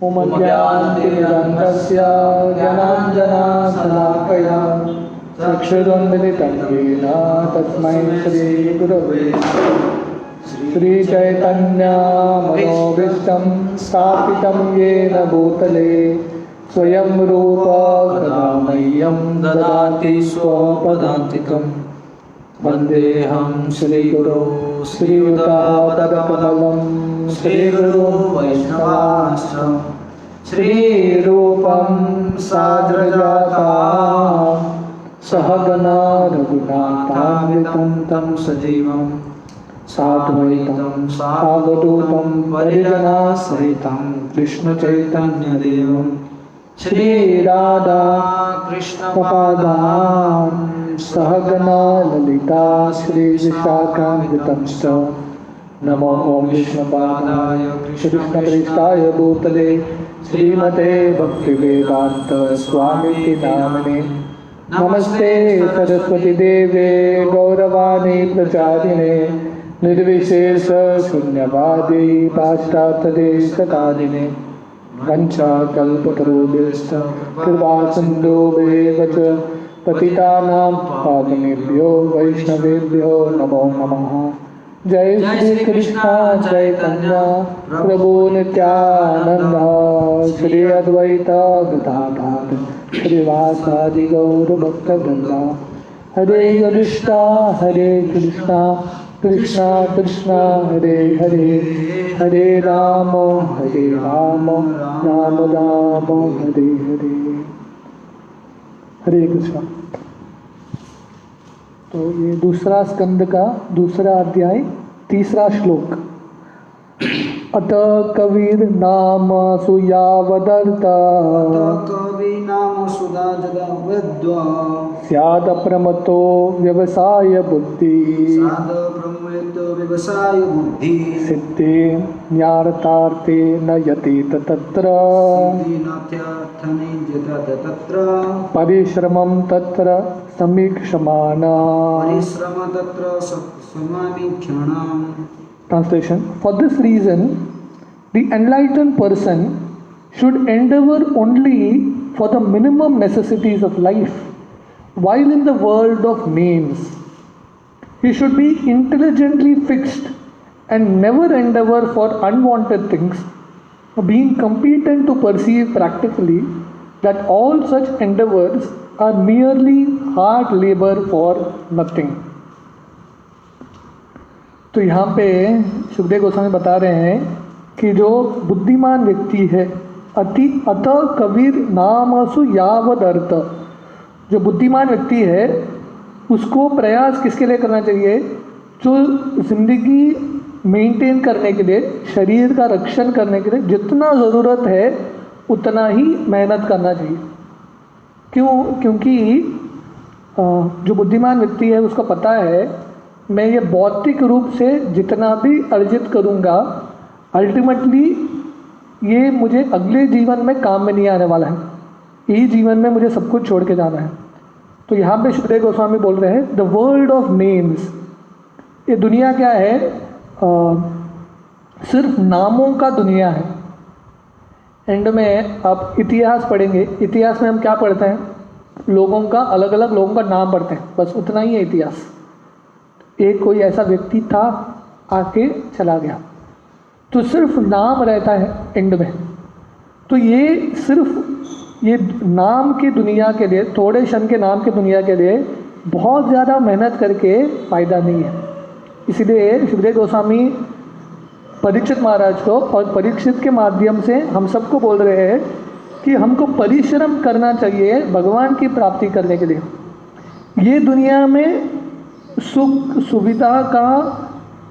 उमज्ञानतिमिरान्धस्य ज्ञानाञ्जनशलाकया चक्षुरुन्मिलितं येन तस्मै श्रीगुरवे श्रीचैतन्यमनोभीष्टं स्थापितं येन भूतले स्वयं रूप कदा मह्यं ददाति स्वपदान्तिकम् वन्देऽहं श्रीगुरो श्रीयुतापदकमलं श्रीगुरो वैष्णवांश्च श्रीरूपं साग्रजातं सहगना रघुनाथान्वितं तं सजीवं साद्वैतं सावधूतं परिजनसहितं कृष्णचैतन्यदेवं श्रीराधा कृष्णपादान् सहगना ललिता श्रीविशाखान्वितंश्च नमो ॐ विष्णुपादाय कृष्णप्रेष्ठाय भूतले श्रीमते भक्तिवेदान्त स्वामिति नामिने नमस्ते सरस्वतीदेवे गौरवाणी प्रचारिणे निर्विशेष शून्यवादी पाश्चात्यदेशकारिणे वंशाकल्पतरुभ्यश्च कृपासिन्धुभ्येव च पतितानां पावनेभ्यो वैष्णवेभ्यो नमो नमः। जय श्री कृष्ण चैतन्य प्रभु नित्यानंद श्री अद्वैत गदाधर श्रीवासादि गौर भक्तवृंद हरे कृष्णा कृष्णा कृष्णा हरे हरे हरे राम राम राम हरे हरे। हरे कृष्णा। तो ये दूसरा स्कंद का दूसरा अध्याय तीसरा श्लोक। अत कविर नाम सुयावदर्थ स्याद प्रमतो व्यवसाय बुद्धि सिद्धि न्यारतार्थे न यतेत तत्र परिश्रमं तत्र समीक्षमाना। Translation: For this reason, the enlightened person should endeavor only for the minimum necessities of life. While in the world of names, he should be intelligently fixed and never endeavor for unwanted things, being competent to perceive practically that all such endeavors are merely hard labor for nothing. तो यहाँ पे सुखदेव गोस्वामी बता रहे हैं कि जो बुद्धिमान व्यक्ति है अत कबीर नामसु यावद अर्थ, जो बुद्धिमान व्यक्ति है उसको प्रयास किसके लिए करना चाहिए? जो जिंदगी मेंटेन करने के लिए, शरीर का रक्षण करने के लिए जितना ज़रूरत है उतना ही मेहनत करना चाहिए। क्योंकि जो बुद्धिमान व्यक्ति है उसको पता है मैं ये भौतिक रूप से जितना भी अर्जित करूँगा अल्टीमेटली ये मुझे अगले जीवन में काम में नहीं आने वाला है, यही जीवन में मुझे सब कुछ छोड़ के जाना है। तो यहाँ पे सुखदेव गोस्वामी बोल रहे हैं द वर्ल्ड ऑफ नेम्स, ये दुनिया क्या है? सिर्फ नामों का दुनिया है। एंड में आप इतिहास पढ़ेंगे, इतिहास में हम क्या पढ़ते हैं? लोगों का, अलग अलग लोगों का नाम पढ़ते हैं, बस उतना ही है इतिहास। एक कोई ऐसा व्यक्ति था आके चला गया, तो सिर्फ नाम रहता है एंड में। तो ये सिर्फ ये नाम की दुनिया के लिए, थोड़े क्षण के नाम की दुनिया के लिए बहुत ज़्यादा मेहनत करके फ़ायदा नहीं है। इसीलिए सुखदेव गोस्वामी परीक्षित महाराज को और परीक्षित के माध्यम से हम सबको बोल रहे हैं कि हमको परिश्रम करना चाहिए भगवान की प्राप्ति करने के लिए। ये दुनिया में सुख सुविधा का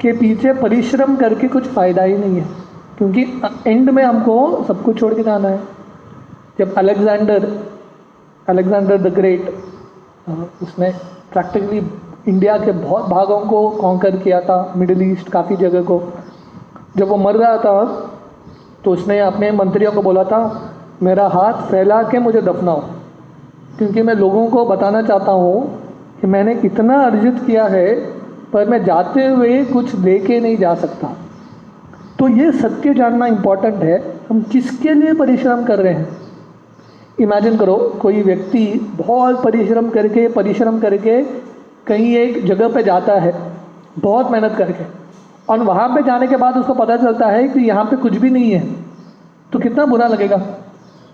के पीछे परिश्रम करके कुछ फ़ायदा ही नहीं है, क्योंकि एंड में हमको सब कुछ छोड़ के जाना है। जब अलेक्जेंडर द ग्रेट, उसने प्रैक्टिकली इंडिया के बहुत भागों को कॉन्कर किया था, मिडिल ईस्ट काफ़ी जगह को। जब वो मर रहा था तो उसने अपने मंत्रियों को बोला था मेरा हाथ फैला के मुझे दफनाओ, क्योंकि मैं लोगों को बताना चाहता हूँ कि मैंने कितना अर्जित किया है पर मैं जाते हुए कुछ लेके नहीं जा सकता। तो ये सत्य जानना इम्पॉर्टेंट है हम किसके लिए परिश्रम कर रहे हैं। इमेजिन करो कोई व्यक्ति बहुत परिश्रम करके कहीं एक जगह पे जाता है बहुत मेहनत करके, और वहाँ पे जाने के बाद उसको पता चलता है कि यहाँ पे कुछ भी नहीं है, तो कितना बुरा लगेगा।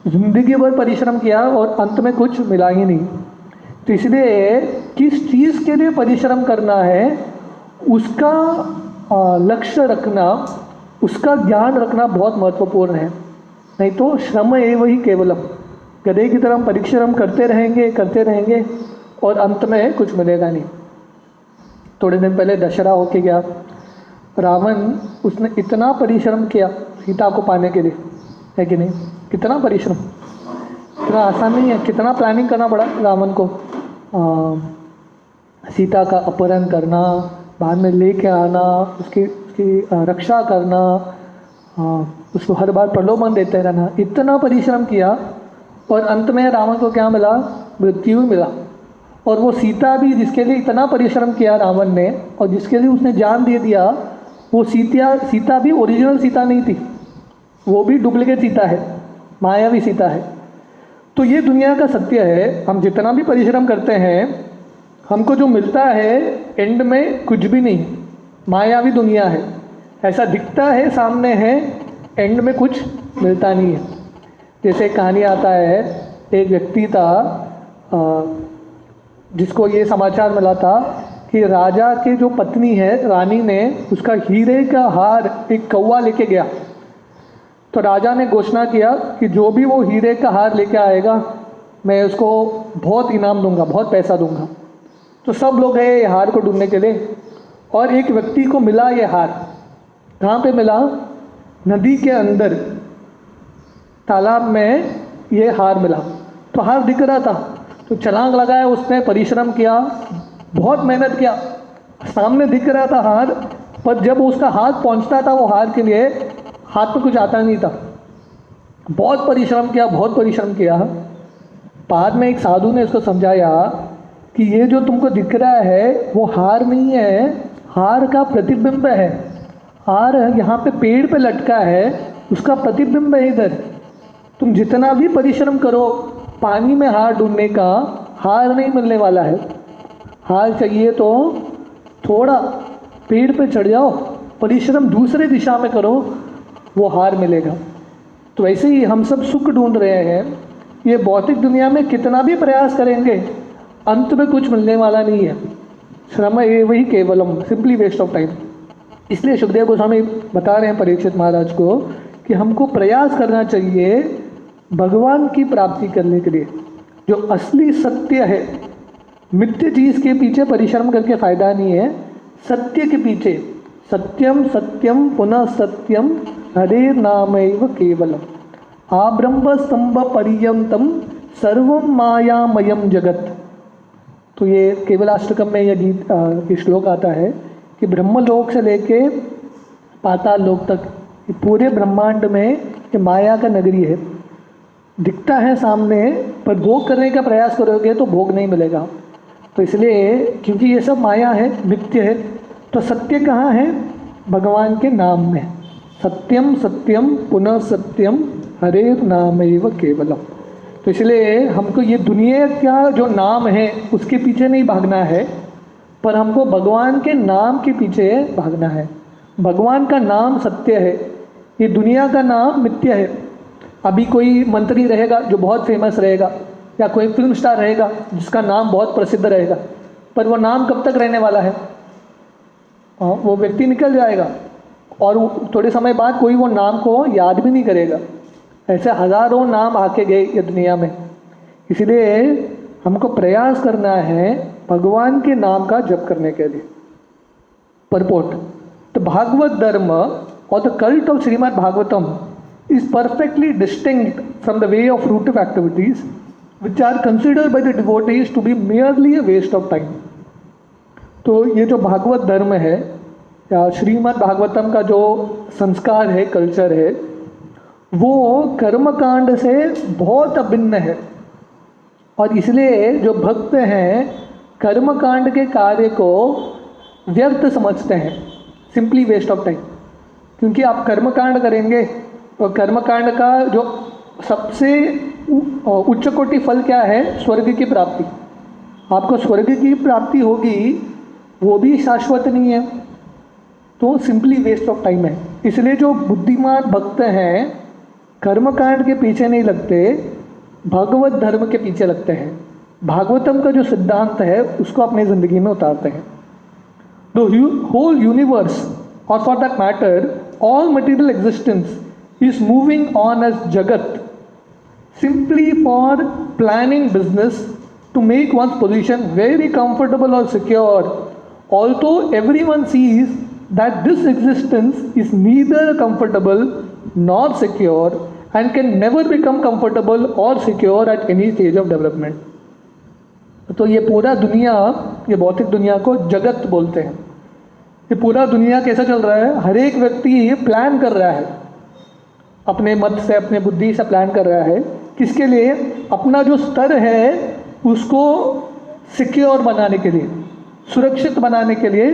ज़िंदगी भर परिश्रम किया और अंत में कुछ मिला ही नहीं। तो इसलिए किस चीज़ के लिए परिश्रम करना है उसका लक्ष्य रखना, उसका ज्ञान रखना बहुत महत्वपूर्ण है। नहीं तो श्रम एव ही केवलम, गधे की तरह परिश्रम करते रहेंगे और अंत में कुछ मिलेगा नहीं। थोड़े दिन पहले दशहरा होके गया, रावण उसने इतना परिश्रम किया सीता को पाने के लिए, है कि नहीं? कितना परिश्रम, इतना आसान नहीं है, कितना प्लानिंग करना पड़ा रावण को। सीता का अपहरण करना, बाद में लेके आना, उसकी रक्षा करना, उसको हर बार प्रलोभन देते रहना, इतना परिश्रम किया और अंत में रावण को क्या मिला? मृत्यु मिला। और वो सीता भी जिसके लिए इतना परिश्रम किया रावण ने और जिसके लिए उसने जान दे दिया, वो सीता भी ओरिजिनल सीता नहीं थी, वो भी डुप्लीकेट सीता है, मायावी सीता है। तो ये दुनिया का सत्य है। हम जितना भी परिश्रम करते हैं, हमको जो मिलता है एंड में कुछ भी नहीं, मायावी दुनिया है। ऐसा दिखता है, सामने है, एंड में कुछ मिलता नहीं है। जैसे कहानी आता है, एक व्यक्ति था जिसको ये समाचार मिला था कि राजा के जो पत्नी है, रानी ने उसका हीरे का हार एक कौवा लेके गया। तो राजा ने घोषणा किया कि जो भी वो हीरे का हार लेके आएगा मैं उसको बहुत इनाम दूंगा, बहुत पैसा दूंगा। तो सब लोग गए ये हार को ढूंढने के लिए, और एक व्यक्ति को मिला ये हार। कहाँ पे मिला? नदी के अंदर तालाब में ये हार मिला। तो हार दिख रहा था, तो छलांग लगाया, उसने परिश्रम किया, बहुत मेहनत किया, सामने दिख रहा था हार, पर जब उसका हाथ पहुंचता था वो हार के लिए, हाथ में कुछ आता नहीं था। बहुत परिश्रम किया। बाद में एक साधु ने इसको समझाया कि ये जो तुमको दिख रहा है वो हार नहीं है, हार का प्रतिबिंब है। हार यहाँ पे पेड़ पे लटका है, उसका प्रतिबिंब है इधर। तुम जितना भी परिश्रम करो पानी में हार ढूंढने का, हार नहीं मिलने वाला है। हार चाहिए तो थोड़ा पेड़ पे चढ़ जाओ, परिश्रम दूसरे दिशा में करो, वो हार मिलेगा। तो वैसे ही हम सब सुख ढूंढ रहे हैं। ये भौतिक दुनिया में कितना भी प्रयास करेंगे, अंत में कुछ मिलने वाला नहीं है। श्रम एव ही केवलम, सिंपली वेस्ट ऑफ टाइम। इसलिए सुखदेव गोस्वामी बता रहे हैं परीक्षित महाराज को कि हमको प्रयास करना चाहिए भगवान की प्राप्ति करने के लिए। जो असली सत्य है, मिथ्य चीज़ के पीछे परिश्रम करके फायदा नहीं है, सत्य के पीछे, सत्यम सत्यम पुनः सत्यम हरे नामैव केवलम आब्रह्म स्तंभ पर्यंतम सर्वम मायामयम जगत। तो ये केवलाष्टकम में यह गीत ये श्लोक आता है कि ब्रह्मलोक से लेके पाताल लोक तक पूरे ब्रह्मांड में ये माया का नगरी है। दिखता है सामने, पर भोग करने का प्रयास करोगे तो भोग नहीं मिलेगा। तो इसलिए क्योंकि ये सब माया है, मिथ्य है, तो सत्य कहाँ है? भगवान के नाम में। सत्यम सत्यम पुनः सत्यम हरे नामैव केवलम। तो इसलिए हमको ये दुनिया का जो नाम है उसके पीछे नहीं भागना है, पर हमको भगवान के नाम के पीछे भागना है। भगवान का नाम सत्य है, ये दुनिया का नाम मिथ्य है। अभी कोई मंत्री रहेगा जो बहुत फेमस रहेगा, या कोई फिल्म स्टार रहेगा जिसका नाम बहुत प्रसिद्ध रहेगा, पर वो नाम कब तक रहने वाला है? वो व्यक्ति निकल जाएगा और थोड़े समय बाद कोई वो नाम को याद भी नहीं करेगा। ऐसे हजारों नाम आके गए ये दुनिया में। इसलिए हमको प्रयास करना है भगवान के नाम का जप करने के लिए। परपोर्ट: द भागवत धर्म और the cult of Shrimad Bhagavatam is perfectly distinct from the way of fruitive activities which are considered by the devotees to be merely a waste of time. तो ये जो भागवत धर्म है या श्रीमद् भागवतम का जो संस्कार है, कल्चर है, वो कर्मकांड से बहुत अभिन्न है। और इसलिए जो भक्त हैं कर्मकांड के कार्य को व्यर्थ समझते हैं, सिंपली वेस्ट ऑफ टाइम। क्योंकि आप कर्मकांड करेंगे और कर्मकांड का जो सबसे उच्च कोटि फल क्या है? स्वर्ग की प्राप्ति। आपको स्वर्ग की प्राप्ति होगी, वो भी शाश्वत नहीं है, तो सिंपली वेस्ट ऑफ टाइम है। इसलिए जो बुद्धिमान भक्त हैं कर्मकांड के पीछे नहीं लगते, भगवत धर्म के पीछे लगते हैं। भागवतम का जो सिद्धांत है उसको अपनी ज़िंदगी में उतारते हैं। द होल यूनिवर्स, और for that matter all material existence, is moving on as जगत simply for planning business to make one's position very comfortable or secure, although everyone sees that this existence is neither comfortable nor secure and can never become comfortable or secure at any stage of development. तो ये पूरा दुनिया, ये भौतिक दुनिया को जगत बोलते हैं। ये पूरा दुनिया कैसा चल रहा है? हर एक व्यक्ति ये प्लान कर रहा है, अपने मत से, अपने बुद्धि से प्लान कर रहा है। किसके लिए? अपना जो स्तर है उसको सिक्योर बनाने के लिए, सुरक्षित बनाने के लिए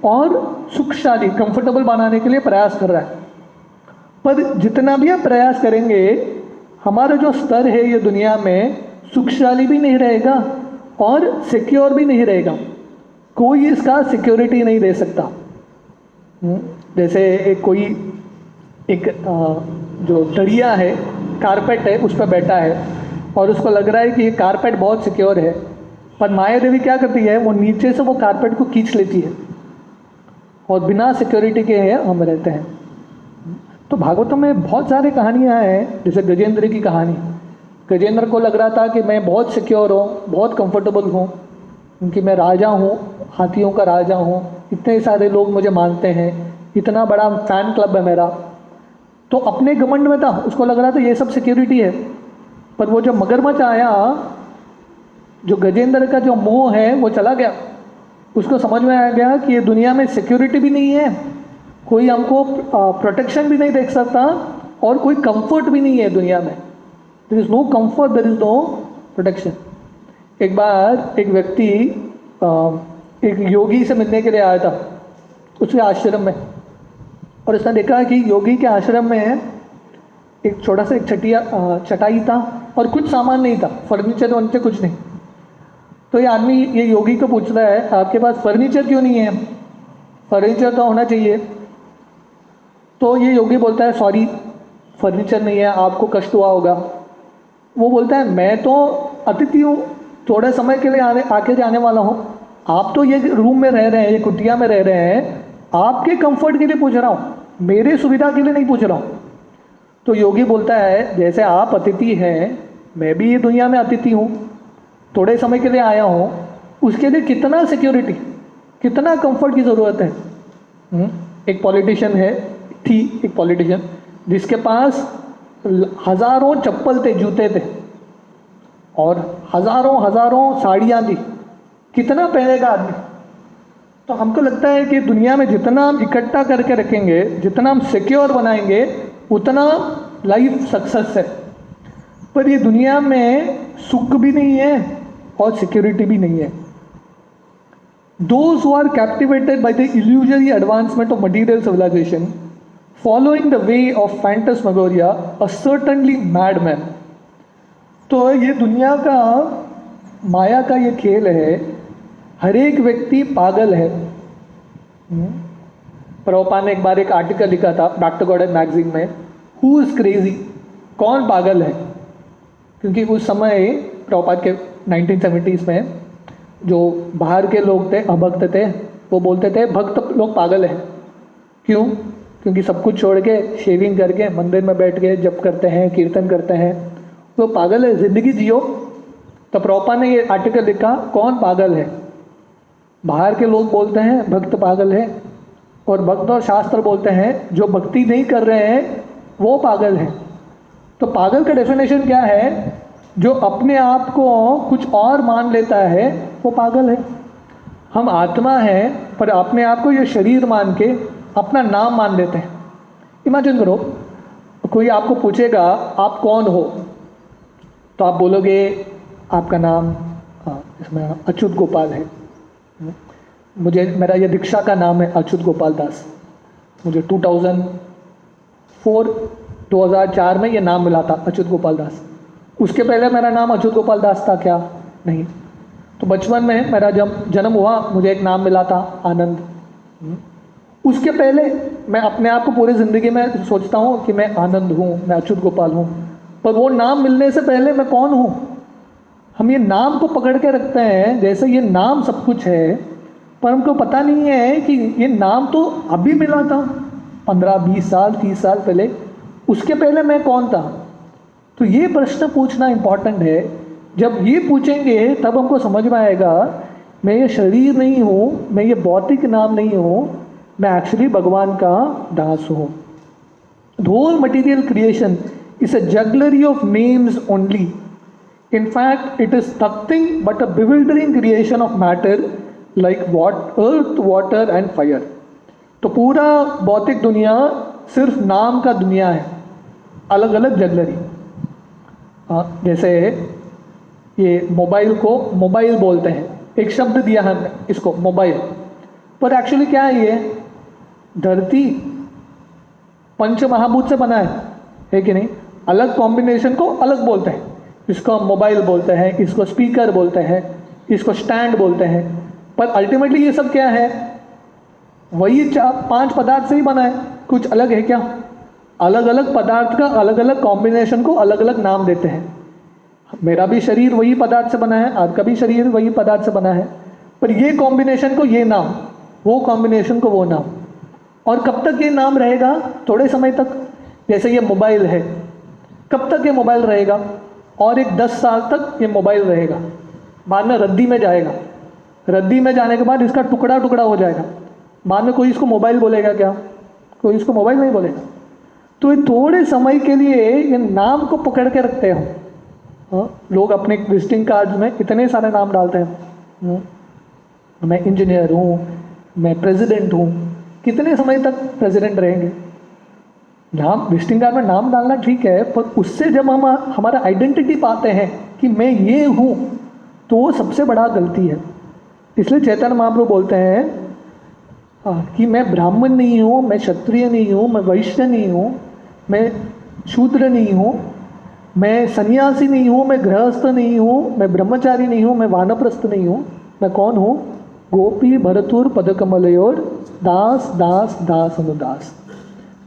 और सुखशाली, कंफर्टेबल बनाने के लिए प्रयास कर रहा है। पर जितना भी आप प्रयास करेंगे, हमारा जो स्तर है ये दुनिया में सुखशाली भी नहीं रहेगा और सिक्योर भी नहीं रहेगा। कोई इसका सिक्योरिटी नहीं दे सकता। जैसे एक जो दरिया है, कारपेट है, उस पर बैठा है और उसको लग रहा है कि ये कारपेट बहुत सिक्योर है, पर माया देवी क्या करती है? वो नीचे से वो कारपेट को खींच लेती है और बिना सिक्योरिटी के हम रहते हैं। तो भागवतम में बहुत सारी कहानियाँ हैं, जैसे गजेंद्र की कहानी। गजेंद्र को लग रहा था कि मैं बहुत सिक्योर हूँ, बहुत कंफर्टेबल हूँ, क्योंकि मैं राजा हूँ, हाथियों का राजा हूँ, इतने सारे लोग मुझे मानते हैं, इतना बड़ा फैन क्लब है मेरा। तो अपने घमंड में था, उसको लग रहा था ये सब सिक्योरिटी है। पर वो जो मगरमच्छ आया, जो गजेंद्र का जो मोह है वो चला गया। उसको समझ में आ गया कि ये दुनिया में सिक्योरिटी भी नहीं है, कोई हमको प्रोटेक्शन भी नहीं देख सकता और कोई कंफर्ट भी नहीं है दुनिया में। There is no comfort, there is no protection. एक बार एक व्यक्ति एक योगी से मिलने के लिए आया था उसके आश्रम में, और उसने देखा कि योगी के आश्रम में एक छोटा सा एक चटाई था और कुछ सामान नहीं था, फर्नीचर वर्नीचर कुछ नहीं। तो ये आदमी ये योगी को पूछ रहा है, आपके पास फर्नीचर क्यों नहीं है? फर्नीचर तो होना चाहिए। तो ये योगी बोलता है, सॉरी फर्नीचर नहीं है, आपको कष्ट हुआ होगा। वो बोलता है, मैं तो अतिथि हूँ, थोड़े समय के लिए आके जाने वाला हूँ, आप तो ये रूम में रह रहे हैं, ये कुटिया में रह रहे हैं, आपके कंफर्ट के लिए पूछ रहा हूँ, मेरे सुविधा के लिए नहीं पूछ रहा हूँ। तो योगी बोलता है, जैसे आप अतिथि हैं, मैं भी ये दुनिया में अतिथि हूँ, थोड़े समय के लिए आया हूँ, उसके लिए कितना सिक्योरिटी, कितना कंफर्ट की ज़रूरत है। एक पॉलिटिशियन एक पॉलिटिशियन जिसके पास हज़ारों चप्पल थे, जूते थे और हज़ारों साड़ियाँ थी, कितना पहनेगा आदमी। तो हमको लगता है कि दुनिया में जितना हम इकट्ठा करके रखेंगे, जितना हम सिक्योर बनाएंगे, उतना लाइफ सक्सेस है। पर ये दुनिया में सुख भी नहीं है और सिक्योरिटी भी नहीं है। Those who are captivated by the illusory advancement of material civilization, following the way of phantasmagoria, are certainly madmen. तो ये दुनिया का, माया का ये खेल है, हर एक व्यक्ति पागल है। प्रभुपाद ने एक बार एक आर्टिकल लिखा था बैक टू गॉडेड मैगजीन में, हु इज़ क्रेजी, कौन पागल है। क्योंकि उस समय प्रभुपाद के 1970s में जो बाहर के लोग थे, अभक्त थे, वो बोलते थे भक्त लोग पागल हैं। क्यों? क्योंकि सब कुछ छोड़ के शेविंग करके मंदिर में बैठ के जप करते हैं, कीर्तन करते हैं, वो पागल है, ज़िंदगी जियो। तो प्रभुपाद ने ये आर्टिकल लिखा, कौन पागल है। बाहर के लोग बोलते हैं भक्त पागल है, और भक्त और शास्त्र बोलते हैं जो भक्ति नहीं कर रहे हैं वो पागल है। तो पागल का डेफिनेशन क्या है? जो अपने आप को कुछ और मान लेता है वो पागल है। हम आत्मा हैं पर अपने आप को ये शरीर मान के अपना नाम मान लेते हैं। इमेजिन करो, कोई आपको पूछेगा आप कौन हो, तो आप बोलोगे आपका नाम इसमें अच्युत गोपाल है, मेरा ये दीक्षा का नाम है अच्युत गोपाल दास, मुझे 2004 2004 में ये नाम मिला था अच्युत गोपाल दास। उसके पहले मेरा नाम अच्युत गोपाल दास था क्या? नहीं। तो बचपन में मेरा जब जन्म हुआ मुझे एक नाम मिला था आनंद। उसके पहले मैं अपने आप को पूरी ज़िंदगी में सोचता हूँ कि मैं आनंद हूँ, मैं अच्युत गोपाल हूँ, पर वो नाम मिलने से पहले मैं कौन हूँ? हम ये नाम को पकड़ के रखते हैं जैसे ये नाम सब कुछ है, पर हमको पता नहीं है कि ये नाम तो अभी मिला था 15-20 साल 30 साल पहले, उसके पहले मैं कौन था? तो ये प्रश्न पूछना इम्पॉर्टेंट है। जब ये पूछेंगे तब हमको समझ में आएगा मैं ये शरीर नहीं हूँ, मैं ये भौतिक नाम नहीं हूँ, मैं एक्चुअली भगवान का दास हूँ। The whole material creation is a jugglery of names only. In fact, it is nothing but a bewildering creation of matter like earth, water and fire. तो पूरा भौतिक दुनिया सिर्फ नाम का दुनिया है, अलग अलग जगलरी। जैसे ये मोबाइल को मोबाइल बोलते हैं, एक शब्द दिया हमने इसको मोबाइल, पर एक्चुअली क्या है? ये धरती पंच महाभूत से बना है कि नहीं? अलग कॉम्बिनेशन को अलग बोलते हैं, इसको मोबाइल बोलते हैं, इसको स्पीकर बोलते हैं, इसको स्टैंड बोलते हैं, पर अल्टीमेटली ये सब क्या है? वही 4-5 पदार्थ से ही बना है, कुछ अलग है क्या? अलग अलग पदार्थ का अलग अलग कॉम्बिनेशन को अलग अलग नाम देते हैं। मेरा भी शरीर वही पदार्थ से बना है, आपका भी शरीर वही पदार्थ से बना है, पर ये कॉम्बिनेशन को ये नाम, वो कॉम्बिनेशन को वो नाम। और कब तक ये नाम रहेगा? थोड़े समय तक। जैसे ये मोबाइल है, कब तक ये मोबाइल रहेगा? और एक 10 साल तक ये मोबाइल रहेगा, बाद में रद्दी में जाएगा। रद्दी में जाने के बाद इसका टुकड़ा टुकड़ा हो जाएगा, बाद में कोई इसको मोबाइल बोलेगा क्या? कोई इसको मोबाइल नहीं बोलेगा। तो ये थोड़े समय के लिए ये नाम को पकड़ के रखते हो। लोग अपने विजिटिंग कार्ड्स में इतने सारे नाम डालते हैं, मैं इंजीनियर हूँ, मैं प्रेसिडेंट हूँ। कितने समय तक प्रेसिडेंट रहेंगे? नाम विजिटिंग कार्ड में नाम डालना ठीक है, पर उससे जब हम हमारा आइडेंटिटी पाते हैं कि मैं ये हूँ, तो वो सबसे बड़ा गलती है। इसलिए चैतन्य महाप्रभु बोलते हैं कि मैं ब्राह्मण नहीं हूँ, मैं क्षत्रिय नहीं हूँ, मैं वैश्य नहीं हूँ, मैं शूद्र नहीं हूँ, मैं सन्यासी नहीं हूँ, मैं गृहस्थ नहीं हूँ, मैं ब्रह्मचारी नहीं हूँ, मैं वानप्रस्थ नहीं हूँ। मैं कौन हूँ? गोपी भरतुर पदकमलयोर दास दास दास अनुदास।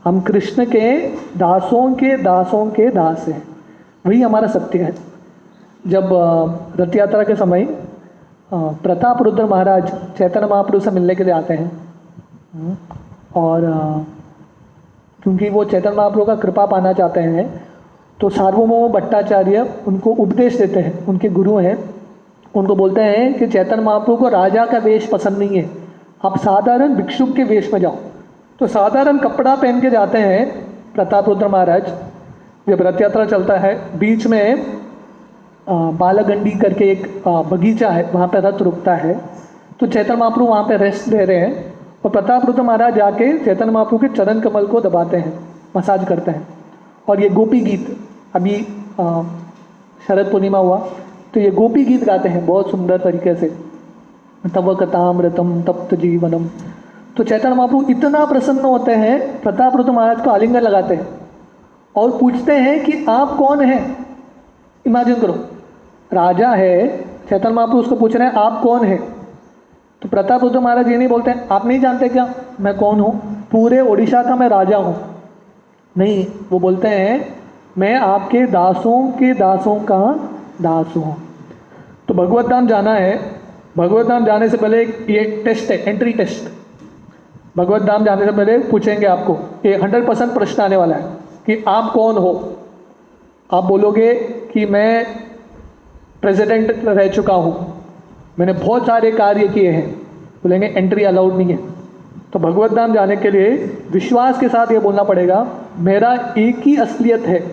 हम कृष्ण के दासों के दासों के दास हैं, वही हमारा सत्य है। जब रथ यात्रा के समय प्रताप रुद्र महाराज चैतन्य महाप्रभु से मिलने के लिए आते हैं, और क्योंकि वो चैतन्य महाप्रभु का कृपा पाना चाहते हैं, तो सार्वभौम भट्टाचार्य उनको उपदेश देते हैं, उनके गुरु हैं। उनको बोलते हैं कि चैतन्य महाप्रभु को राजा का वेश पसंद नहीं है, आप साधारण भिक्षुक के वेश में जाओ। तो साधारण कपड़ा पहन के जाते हैं प्रताप रुद्र महाराज। जब रथ यात्रा चलता है, बीच में बालागंडी करके एक बगीचा है, वहाँ पे रथ रुकता है। तो चैतन्य महाप्रभु वहाँ पे रेस्ट ले रहे हैं, और प्रताप रुद्र महाराज जाके चैतन्य महाप्रभु के चरण कमल को दबाते हैं, मसाज करते हैं। और ये गोपी गीत, अभी शरद पूर्णिमा हुआ तो ये गोपी गीत गाते हैं बहुत सुंदर तरीके से, तव कथामृतम तप्त जीवनम। तो चैतन्य महाप्रभु इतना प्रसन्न होते हैं, प्रताप रुद्र महाराज को आलिंगन लगाते हैं और पूछते हैं कि आप कौन हैं? इमेजिन करो, राजा है, चैतन्य महाप्रभु उसको पूछ रहे हैं आप कौन हैं? तो प्रताप रुद्र महाराज ये नहीं बोलते हैं आप नहीं जानते क्या मैं कौन हूँ, पूरे उड़ीसा का मैं राजा हूँ। नहीं, वो बोलते हैं मैं आपके दासों के दासों का दास हूँ। तो भगवत धाम जाना है, भगवत धाम जाने से पहले ये टेस्ट है, एंट्री टेस्ट। भगवत धाम जाने से पहले पूछेंगे आपको, ये 100% प्रश्न आने वाला है कि आप कौन हो। आप बोलोगे कि मैं प्रेसिडेंट रह चुका हूँ, मैंने बहुत सारे कार्य किए हैं, बोलेंगे एंट्री अलाउड नहीं है। तो भगवत धाम जाने के लिए विश्वास के साथ ये बोलना पड़ेगा मेरा एक ही असलियत है,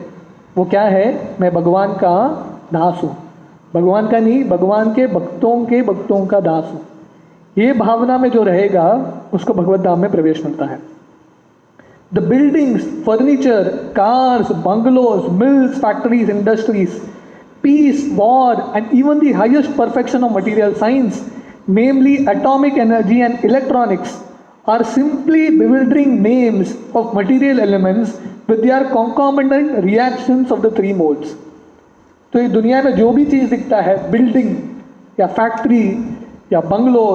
वो क्या है? मैं भगवान का दास हूँ। भगवान का नहीं, भगवान के भक्तों का दास हूँ। ये भावना में जो रहेगा उसको भगवत धाम में प्रवेश मिलता है। The buildings, furniture, cars, bungalows, mills, factories, industries, peace, war, and even the highest perfection of material science, namely atomic energy and electronics, are simply bewildering names of material elements with their concomitant reactions of the three modes. तो ये दुनिया में जो भी चीज़ दिखता है, building या factory या बंगलो,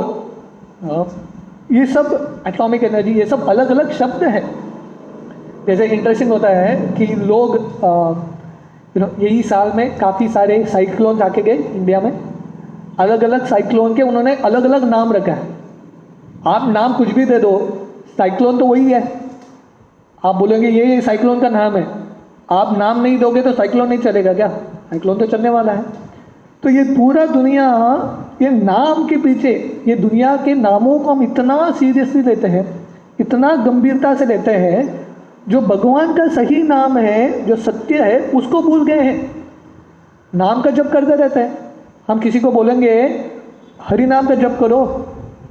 ये सब एटॉमिक एनर्जी, ये सब अलग अलग शब्द हैं। जैसे इंटरेस्टिंग होता है कि लोग यही साल में काफ़ी सारे साइक्लोन आके गए इंडिया में, अलग अलग साइक्लोन के उन्होंने अलग अलग नाम रखा है। आप नाम कुछ भी दे दो, साइक्लोन तो वही है। आप बोलेंगे ये साइक्लोन का नाम है, आप नाम नहीं दोगे तो साइक्लोन नहीं चलेगा क्या? साइक्लोन तो चलने वाला है। तो ये पूरा दुनिया, ये नाम के पीछे, ये दुनिया के नामों को हम इतना सीरियसली लेते हैं, इतना गंभीरता से लेते हैं, जो भगवान का सही नाम है, जो सत्य है, उसको भूल गए हैं। नाम का जप करते रहते हैं। हम किसी को बोलेंगे हरि नाम का जप करो,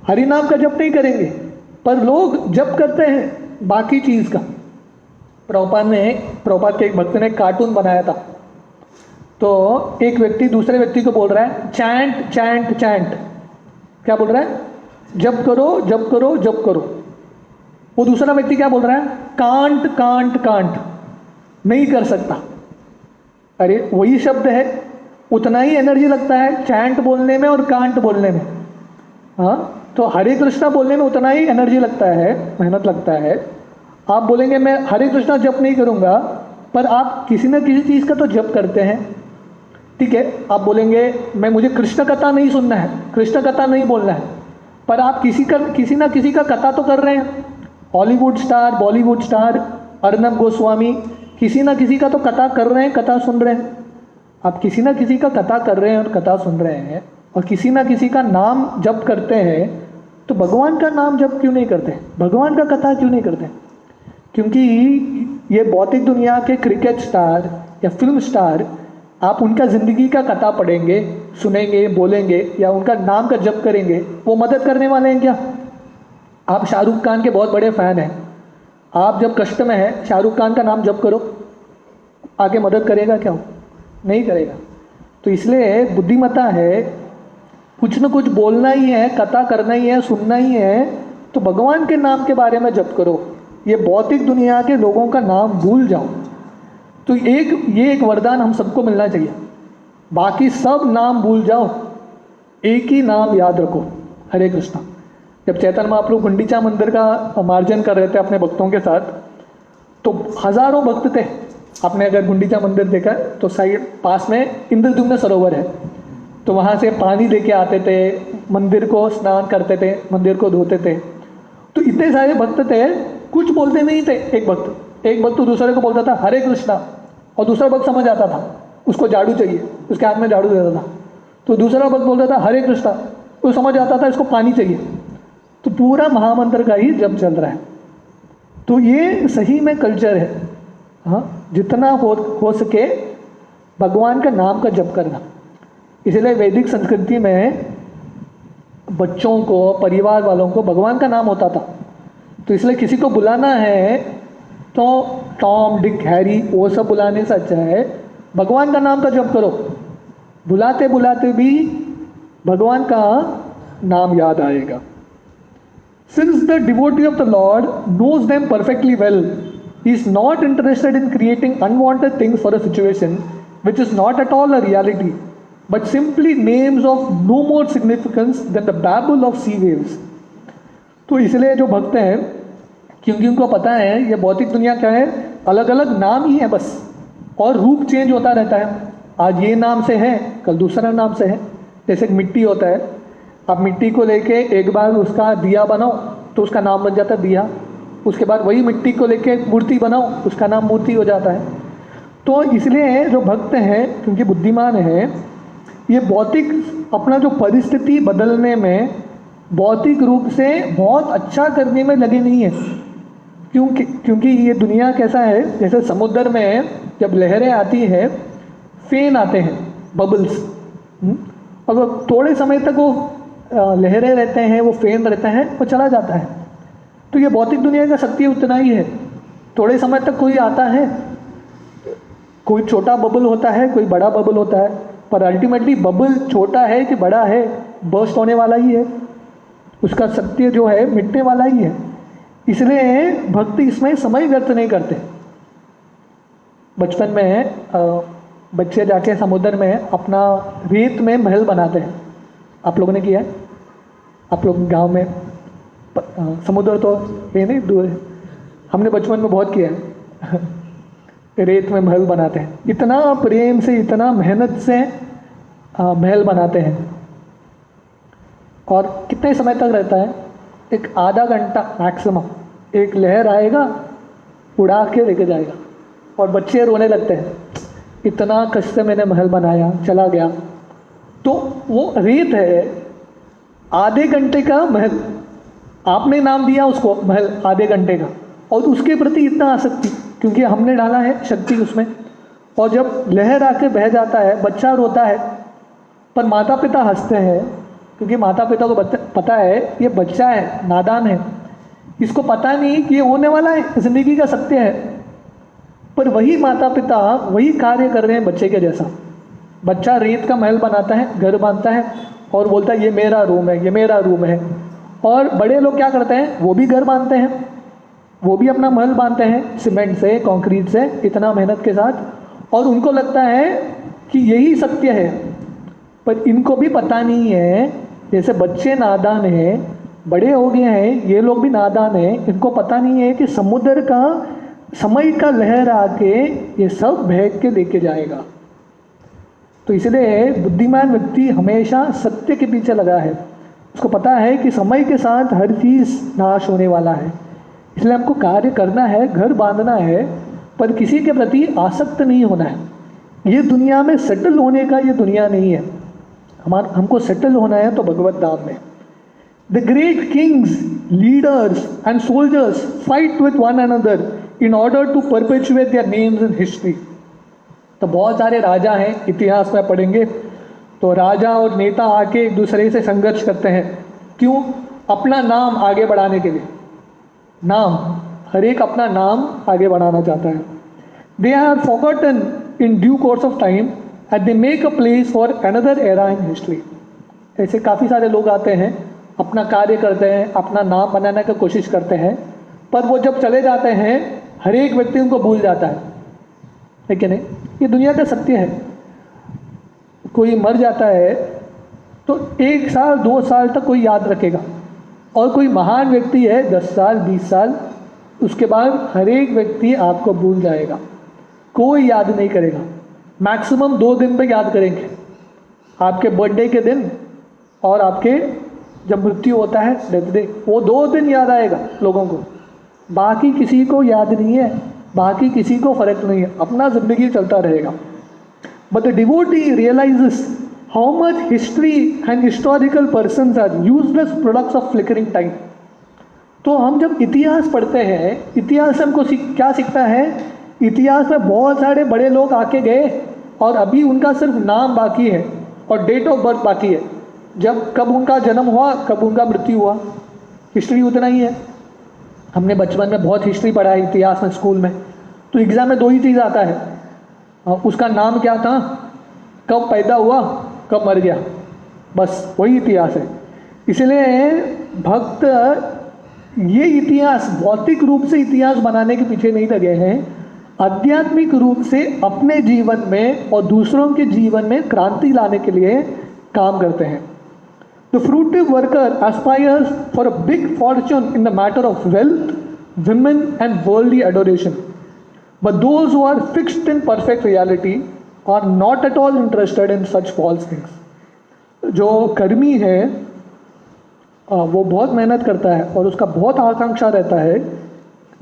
हरि नाम का जप नहीं करेंगे, पर लोग जप करते हैं बाकी चीज़ का। प्रभुपाद के एक भक्त ने कार्टून बनाया था। तो एक व्यक्ति दूसरे व्यक्ति को बोल रहा है चैंट चैंट चैंट। क्या बोल रहा है? जप करो जप करो जप करो। वो दूसरा व्यक्ति क्या बोल रहा है? कांट कांट कांट, नहीं कर सकता। अरे वही शब्द है, उतना ही एनर्जी लगता है चैंट बोलने में और कांट बोलने में। हाँ, तो हरे कृष्णा बोलने में उतना ही एनर्जी लगता है, मेहनत लगता है। आप बोलेंगे मैं हरे कृष्णा जप नहीं करूँगा, पर आप किसी न किसी चीज़ का तो जप करते हैं। ठीक है, आप बोलेंगे मुझे कृष्ण कथा नहीं सुनना है, कृष्ण कथा नहीं बोलना है, पर आप किसी ना किसी का कथा तो कर रहे हैं। Hollywood star, Bollywood star, Arnab Goswami, किसी ना किसी का तो कथा कर रहे हैं, कथा सुन रहे हैं। आप किसी ना किसी का कथा कर रहे हैं और कथा सुन रहे हैं, और किसी ना किसी का नाम जप करते हैं, तो भगवान का नाम जप क्यों नहीं करते? भगवान का कथा क्यों नहीं करते? क्योंकि ये भौतिक दुनिया के क्रिकेट स्टार या फिल्म स्टार, आप उनका ज़िंदगी का कथा पढ़ेंगे, सुनेंगे, बोलेंगे या उनका नाम का जप करेंगे, वो मदद करने वाले हैं क्या? आप शाहरुख खान के बहुत बड़े फ़ैन हैं, आप जब कष्ट में हैं शाहरुख खान का नाम जप करो, आगे मदद करेगा क्या? नहीं करेगा। तो इसलिए बुद्धिमत्ता है, कुछ न कुछ बोलना ही है, कथा करना ही है, सुनना ही है, तो भगवान के नाम के बारे में जप करो। ये भौतिक दुनिया के लोगों का नाम भूल जाओ। तो ये एक वरदान हम सबको मिलना चाहिए। बाकी सब नाम भूल जाओ, एक ही नाम याद रखो, हरे कृष्णा। जब चैतन्य महाप्रभु गुंडीचा मंदिर का मार्जन कर रहे थे अपने भक्तों के साथ, तो हजारों भक्त थे। आपने अगर गुंडीचा मंदिर देखा तो साइड पास में इंद्रद्युम्न सरोवर है, तो वहाँ से पानी लेके आते थे, मंदिर को स्नान करते थे, मंदिर को धोते थे। तो इतने सारे भक्त थे, कुछ बोलते नहीं थे। एक भक्त तो दूसरे को बोलता था हरे कृष्णा, और दूसरा भक्त समझ आता था, उसको झाड़ू चाहिए, उसके हाथ में झाड़ू देता था। तो दूसरा भक्त बोलता था हरे कृष्णा, वो समझ आता था इसको पानी चाहिए। तो पूरा महामंत्र का ही जप चल रहा है। तो ये सही में कल्चर है। हाँ, जितना हो सके भगवान का नाम का जप करना। इसलिए वैदिक संस्कृति में बच्चों को, परिवार वालों को भगवान का नाम होता था। तो इसलिए किसी को बुलाना है तो टॉम, डिक, हैरी वो सब बुलाने से अच्छा है भगवान का नाम का जप करो। बुलाते बुलाते भी भगवान का नाम याद आएगा। Since the devotee of the Lord knows them perfectly well, he is not interested in creating unwanted things for a situation which is not at all a reality, but simply names of no more significance than the babble of sea waves. तो इसलिए जो भक्त हैं, क्योंकि उनको पता है ये भौतिक दुनिया क्या है, अलग अलग नाम ही है बस, और रूप चेंज होता रहता है। आज ये नाम से है, कल दूसरा नाम से है। जैसे मिट्टी होता है, आप मिट्टी को लेके एक बार उसका दिया बनाओ तो उसका नाम बन जाता है दिया, उसके बाद वही मिट्टी को लेके मूर्ति बनाओ, उसका नाम मूर्ति हो जाता है। तो इसलिए जो भक्त हैं, क्योंकि बुद्धिमान है, ये भौतिक अपना जो परिस्थिति बदलने में, भौतिक रूप से बहुत अच्छा करने में लगे नहीं है। क्योंकि ये दुनिया कैसा है, जैसे समुद्र में जब लहरें आती है, फेन आते हैं, बबल्स, और थोड़े समय तक वो लहरें रहते हैं, वो फेन रहता है, वो चला जाता है। तो ये भौतिक दुनिया का सत्य उतना ही है। थोड़े समय तक कोई आता है, कोई छोटा बबल होता है, कोई बड़ा बबल होता है, पर अल्टीमेटली बबल छोटा है कि बड़ा है, बर्स्ट होने वाला ही है, उसका सत्य जो है मिटने वाला ही है। इसलिए भक्त इसमें समय व्यर्थ नहीं करते। बचपन में बच्चे जाके समुद्र में अपना रेत में महल बनाते हैं। आप लोगों ने किया है? आप लोग गांव में समुद्र तो है नहीं, दूर है। हमने बचपन में बहुत किया है। रेत में महल बनाते हैं, इतना प्रेम से, इतना मेहनत से महल बनाते हैं। और कितने समय तक रहता है? एक आधा घंटा मैक्सिमम। एक लहर आएगा, उड़ा के लेके जाएगा, और बच्चे रोने लगते हैं, इतना कष्ट से मैंने महल बनाया, चला गया। तो वो रेत है, आधे घंटे का महल, आपने नाम दिया उसको महल आधे घंटे का, और उसके प्रति इतना आसक्ति, क्योंकि हमने डाला है शक्ति उसमें। और जब लहर आके बह जाता है, बच्चा रोता है, पर माता पिता हंसते हैं, क्योंकि माता पिता को पता है ये बच्चा है, नादान है, इसको पता नहीं कि ये होने वाला है, जिंदगी का सत्य है। पर वही माता पिता वही कार्य कर रहे हैं बच्चे के जैसा। बच्चा रेत का महल बनाता है, घर बांधता है, और बोलता है ये मेरा रूम है, ये मेरा रूम है। और बड़े लोग क्या करते हैं? वो भी घर बांधते हैं, वो भी अपना महल बांधते हैं सीमेंट से, कंक्रीट से, इतना मेहनत के साथ, और उनको लगता है कि यही सत्य है। पर इनको भी पता नहीं है, जैसे बच्चे नादान हैं, बड़े हो गए हैं, ये लोग भी नादान हैं, इनको पता नहीं है कि समुद्र का समय का लहर आके ये सब बह के लेके जाएगा। तो इसलिए बुद्धिमान व्यक्ति हमेशा सत्य के पीछे लगा है। उसको पता है कि समय के साथ हर चीज़ नाश होने वाला है, इसलिए हमको कार्य करना है, घर बांधना है, पर किसी के प्रति आसक्त नहीं होना है। ये दुनिया में सेटल होने का ये दुनिया नहीं है। हमको सेटल होना है तो भगवत धाम में। The great Kings, leaders and soldiers fight with one another in order to perpetuate their names in history। तो बहुत सारे राजा हैं, इतिहास में पढ़ेंगे तो राजा और नेता आके एक दूसरे से संघर्ष करते हैं। क्यों? अपना नाम आगे बढ़ाने के लिए। नाम, हर एक अपना नाम आगे बढ़ाना चाहता है। They are forgotten in due course of time and they make a place for another era in history. ऐसे काफ़ी सारे लोग आते हैं, अपना कार्य करते हैं, अपना नाम बनाने की कोशिश करते हैं, पर वो जब चले जाते हैं हर एक व्यक्ति उनको भूल जाता है कि नहीं? ये दुनिया का सत्य है। कोई मर जाता है तो 1 साल 2 साल तक कोई याद रखेगा, और कोई महान व्यक्ति है 10 साल 20 साल, उसके बाद हर एक व्यक्ति आपको भूल जाएगा, कोई याद नहीं करेगा। मैक्सिमम 2 दिन पे याद करेंगे, आपके बर्थडे के दिन और आपके जब मृत्यु होता है डेथ डे, वो 2 दिन याद आएगा लोगों को, बाकी किसी को याद नहीं है, बाकी किसी को फर्क नहीं है, अपना जिंदगी चलता रहेगा। But the devotee realises how much history and historical persons are useless products of flickering time. तो हम जब इतिहास पढ़ते हैं, इतिहास हमको क्या सीखता है? इतिहास में बहुत सारे बड़े लोग आके गए और अभी उनका सिर्फ नाम बाकी है और डेट ऑफ बर्थ बाकी है, जब कब उनका जन्म हुआ, कब उनका मृत्यु हुआ, हिस्ट्री उतना ही है। हमने बचपन में बहुत हिस्ट्री पढ़ा है इतिहास में, स्कूल में, तो एग्ज़ाम में 2 ही चीज़ आता है, उसका नाम क्या था, कब पैदा हुआ, कब मर गया, बस वही इतिहास है। इसलिए भक्त ये इतिहास भौतिक रूप से इतिहास बनाने के पीछे नहीं लगे हैं, आध्यात्मिक रूप से अपने जीवन में और दूसरों के जीवन में क्रांति लाने के लिए काम करते हैं। The fruitive worker aspires for a big fortune in the matter of wealth, women and worldly adoration. But those who are fixed in perfect reality are not at all interested in such false things. जो कर्मी है वो बहुत मेहनत करता है और उसका बहुत आकांक्षा रहता है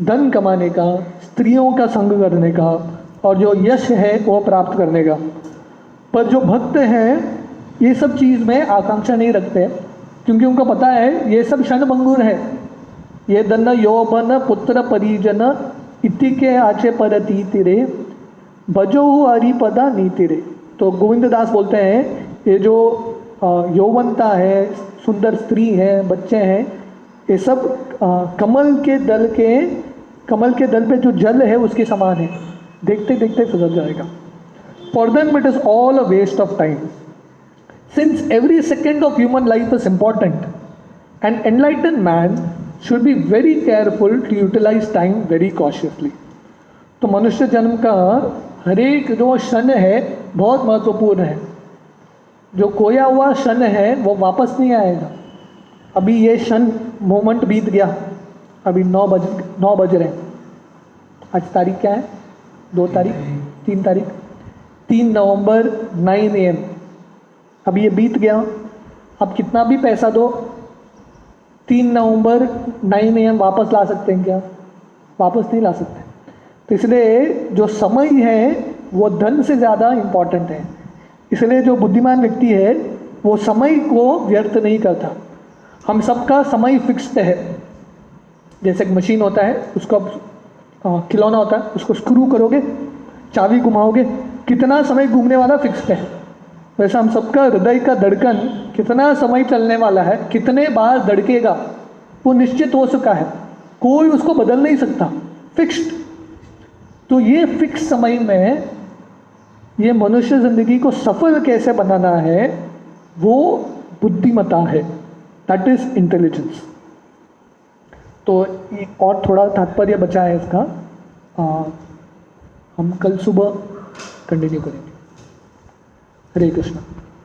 धन कमाने का, स्त्रियों का संग करने का, और जो यश है वो प्राप्त करने का। पर जो भक्त हैं ये सब चीज़ में आकांक्षा नहीं रखते, क्योंकि उनको पता है ये सब क्षणभंगुर है। ये धन यौवन पुत्र परिजन इति के आचे परती तिरे भजो हरिपदा नीतिरे। तो गोविंद दास बोलते हैं ये जो यौवनता है, सुंदर स्त्री है, बच्चे हैं, ये सब कमल के दल पे जो जल है उसके समान है, देखते देखते गुजर जाएगा। For them it is all a waste of time. Since every second of human life is important, an enlightened man should be very careful to utilize time very cautiously. तो मनुष्य जन्म का हर एक जो क्षण है बहुत महत्वपूर्ण है। जो खोया हुआ क्षण है वो वापस नहीं आएगा। अभी ये क्षण मोमेंट बीत गया, अभी 9 बज रहे हैं। आज तारीख क्या है? 2 तारीख, 3 तारीख, 3 नवंबर 9 AM। अभी ये बीत गया। अब कितना भी पैसा दो, 3 नवंबर 9 AM वापस ला सकते हैं क्या? वापस नहीं ला सकते। तो इसलिए जो समय है वो धन से ज़्यादा इम्पॉर्टेंट है। इसलिए जो बुद्धिमान व्यक्ति है वो समय को व्यर्थ नहीं करता। हम सबका समय फिक्स्ड है। जैसे एक मशीन होता है, उसको खिलौना होता है, उसको स्क्रू करोगे, चाबी घुमाओगे, कितना समय घूमने वाला फिक्स्ड है। वैसे हम सबका हृदय का धड़कन कितना समय चलने वाला है, कितने बार धड़केगा, वो निश्चित हो चुका है। कोई उसको बदल नहीं सकता, फिक्स्ड। तो ये फिक्स समय में ये मनुष्य ज़िंदगी को सफल कैसे बनाना है, वो बुद्धिमत्ता है। That is intelligence. तो और थोड़ा तात्पर्य बचा है इसका, हम कल सुबह कंटिन्यू करेंगे। हरे कृष्ण।